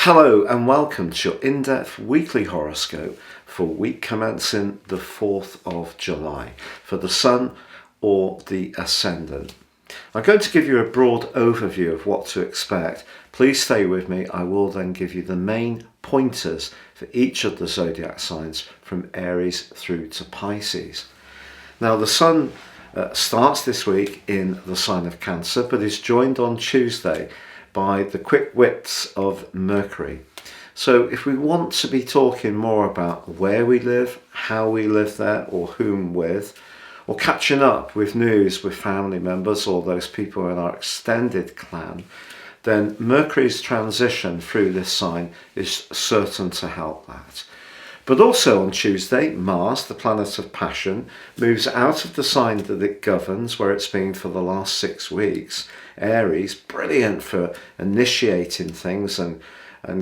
Hello and welcome to your in-depth weekly horoscope for week commencing the 4th of July for the Sun or the Ascendant. I'm going to give you a broad overview of what to expect. Please stay with me. I will then give you the main pointers for each of the zodiac signs from Aries through to Pisces. Now the Sun starts this week in the sign of Cancer but is joined on Tuesday by the quick wits of Mercury. So if we want to be talking more about where we live, how we live there, or whom with, or catching up with news with family members or those people in our extended clan, then Mercury's transition through this sign is certain to help that. But also on Tuesday, Mars, the planet of passion, moves out of the sign that it governs, where it's been for the last 6 weeks. Aries, brilliant for initiating things and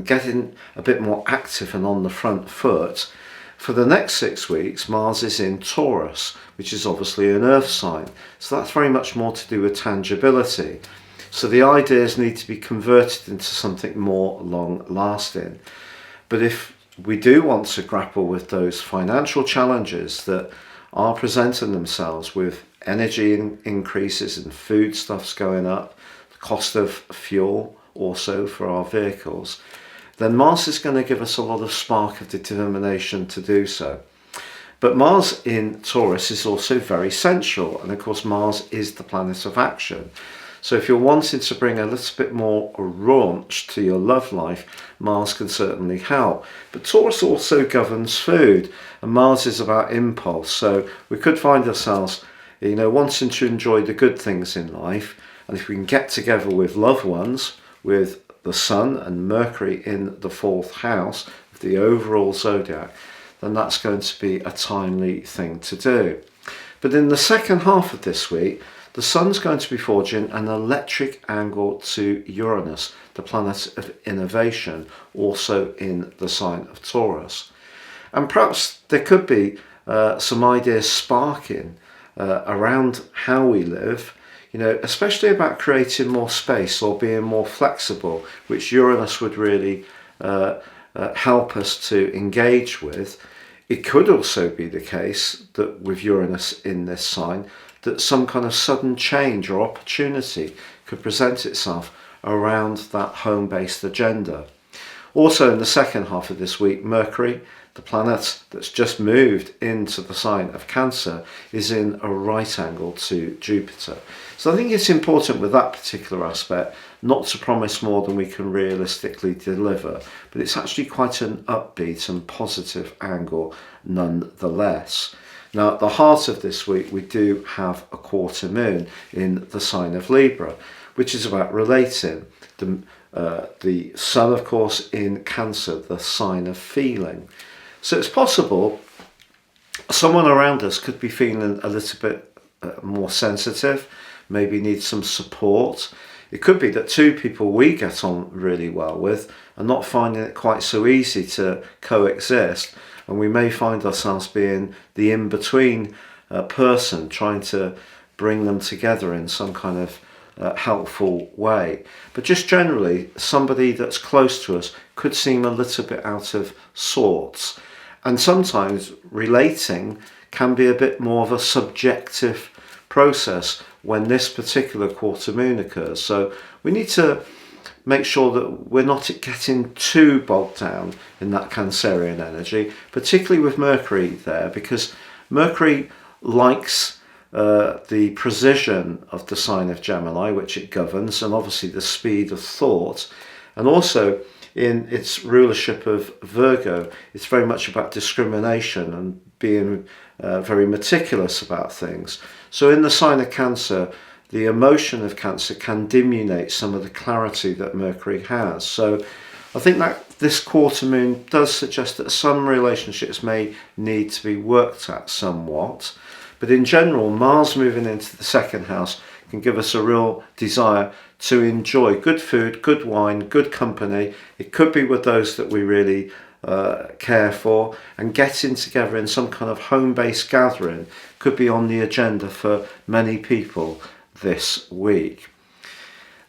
getting a bit more active and on the front foot. For the next 6 weeks, Mars is in Taurus, which is obviously an earth sign. So that's very much more to do with tangibility. So the ideas need to be converted into something more long-lasting. But if we do want to grapple with those financial challenges that are presenting themselves with energy increases and foodstuffs going up, the cost of fuel also for our vehicles, then Mars is going to give us a lot of spark of determination to do so. But Mars in Taurus is also very sensual, and of course Mars is the planet of action. So if you're wanting to bring a little bit more raunch to your love life, Mars can certainly help. But Taurus also governs food, and Mars is about impulse. So we could find ourselves, wanting to enjoy the good things in life. And if we can get together with loved ones, with the Sun and Mercury in the 4th house of the overall zodiac, then that's going to be a timely thing to do. But in the second half of this week, the Sun's going to be forging an electric angle to Uranus, the planet of innovation, also in the sign of Taurus. And perhaps there could be some ideas sparking around how we live, especially about creating more space or being more flexible, which Uranus would really help us to engage with. It could also be the case that with Uranus in this sign, that some kind of sudden change or opportunity could present itself around that home-based agenda. Also in the second half of this week, Mercury, the planet that's just moved into the sign of Cancer, is in a right angle to Jupiter. So I think it's important with that particular aspect not to promise more than we can realistically deliver, but it's actually quite an upbeat and positive angle nonetheless. Now, at the heart of this week, we do have a quarter moon in the sign of Libra, which is about relating. The Sun, of course, in Cancer, the sign of feeling. So it's possible someone around us could be feeling a little bit more sensitive, maybe need some support. It could be that two people we get on really well with are not finding it quite so easy to coexist, and we may find ourselves being the in-between person, trying to bring them together in some kind of helpful way. But just generally, somebody that's close to us could seem a little bit out of sorts. And sometimes relating can be a bit more of a subjective process when this particular quarter moon occurs. So we need to make sure that we're not getting too bogged down in that Cancerian energy, particularly with Mercury there, because Mercury likes the precision of the sign of Gemini, which it governs, and obviously the speed of thought, and also in its rulership of Virgo, it's very much about discrimination and being very meticulous about things. So in the sign of Cancer, the emotion of Cancer can diminuate some of the clarity that Mercury has. So I think that this quarter moon does suggest that some relationships may need to be worked at somewhat. But in general, Mars moving into the second house can give us a real desire to enjoy good food, good wine, good company. It could be with those that we really care for, and getting together in some kind of home-based gathering could be on the agenda for many people this week.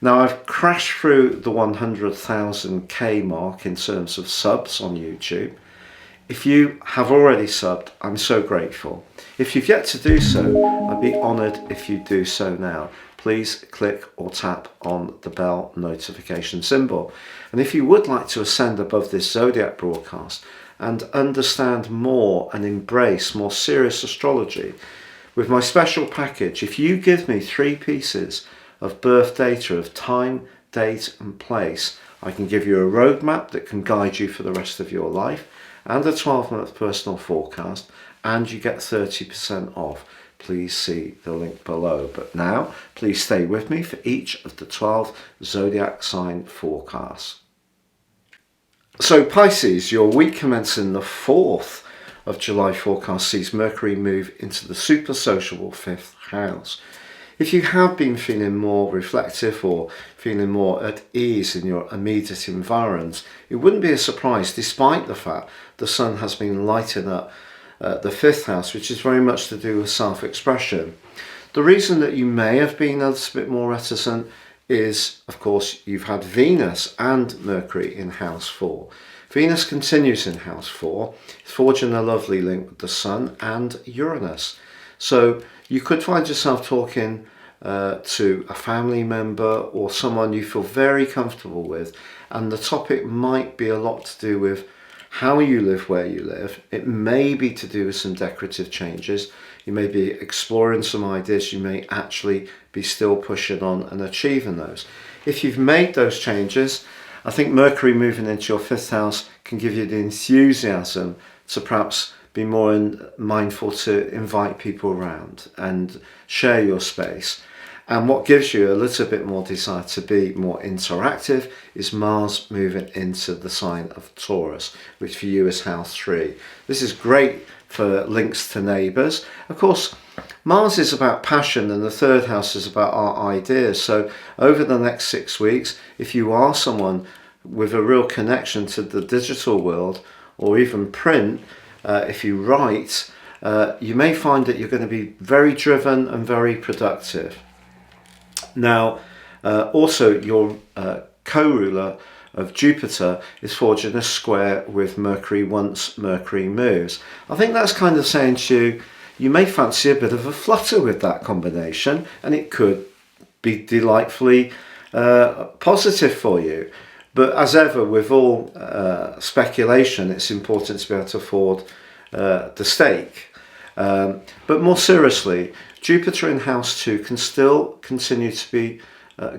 Now I've crashed through the 100,000k mark in terms of subs on YouTube. If you have already subbed, I'm so grateful. If you've yet to do so, I'd be honoured if you do so now. Please click or tap on the bell notification symbol. And if you would like to ascend above this Zodiac broadcast and understand more and embrace more serious astrology, with my special package, if you give me 3 pieces of birth data of time, date and place, I can give you a roadmap that can guide you for the rest of your life and a 12-month personal forecast, and you get 30% off. Please see the link below. But now, please stay with me for each of the 12 zodiac sign forecasts. So Pisces, your week commencing the 4th of July forecast sees Mercury move into the super sociable 5th house. If you have been feeling more reflective or feeling more at ease in your immediate environs, it wouldn't be a surprise, despite the fact the sun has been lighting up the 5th house, which is very much to do with self-expression. The reason that you may have been a little bit more reticent is, of course, you've had Venus and Mercury in house 4. Venus continues in house 4, forging a lovely link with the sun and Uranus. So you could find yourself talking to a family member or someone you feel very comfortable with, and the topic might be a lot to do with how you live where you live. It may be to do with some decorative changes. You may be exploring some ideas. You may actually be still pushing on and achieving those. If you've made those changes, I think Mercury moving into your 5th house can give you the enthusiasm to perhaps be more mindful to invite people around and share your space. And what gives you a little bit more desire to be more interactive is Mars moving into the sign of Taurus, which for you is house 3. This is great for links to neighbours. Of course, Mars is about passion and the 3rd house is about our ideas. So over the next 6 weeks, if you are someone with a real connection to the digital world or even print, if you write, you may find that you're going to be very driven and very productive. Now, also your co-ruler of Jupiter is forging a square with Mercury once Mercury moves. I think that's kind of saying to you, you may fancy a bit of a flutter with that combination, and it could be delightfully positive for you. But as ever, with all speculation, it's important to be able to afford the stake. But more seriously, Jupiter in house 2 can still continue to be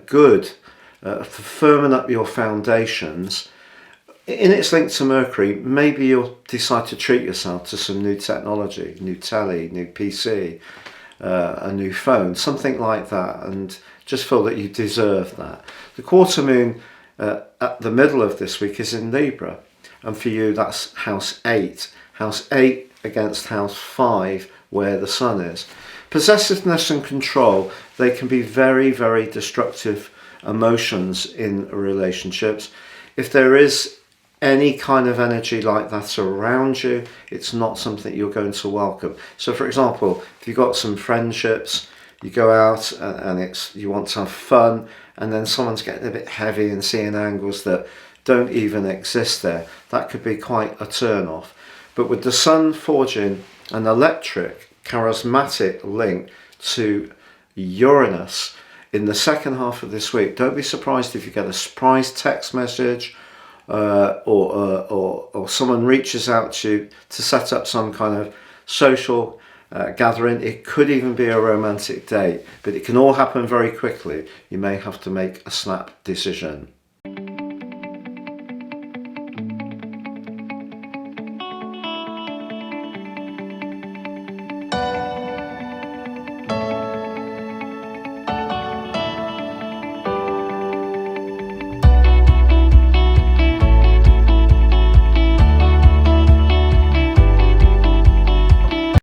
good for firming up your foundations. In its link to Mercury, maybe you'll decide to treat yourself to some new technology, new telly, new PC, a new phone, something like that, and just feel that you deserve that. The quarter moon at the middle of this week is in Libra, and for you that's house 8. House 8 against house 5, where the sun is. Possessiveness and control, they can be very, very destructive emotions in relationships. If there is any kind of energy like that around you, it's not something you're going to welcome. So for example, if you've got some friendships, you go out and you want to have fun, and then someone's getting a bit heavy and seeing angles that don't even exist there, that could be quite a turn off. But with the sun forging an electric, charismatic link to Uranus in the second half of this week, don't be surprised if you get a surprise text message or someone reaches out to you to set up some kind of social gathering. It could even be a romantic date, but it can all happen very quickly. You may have to make a snap decision.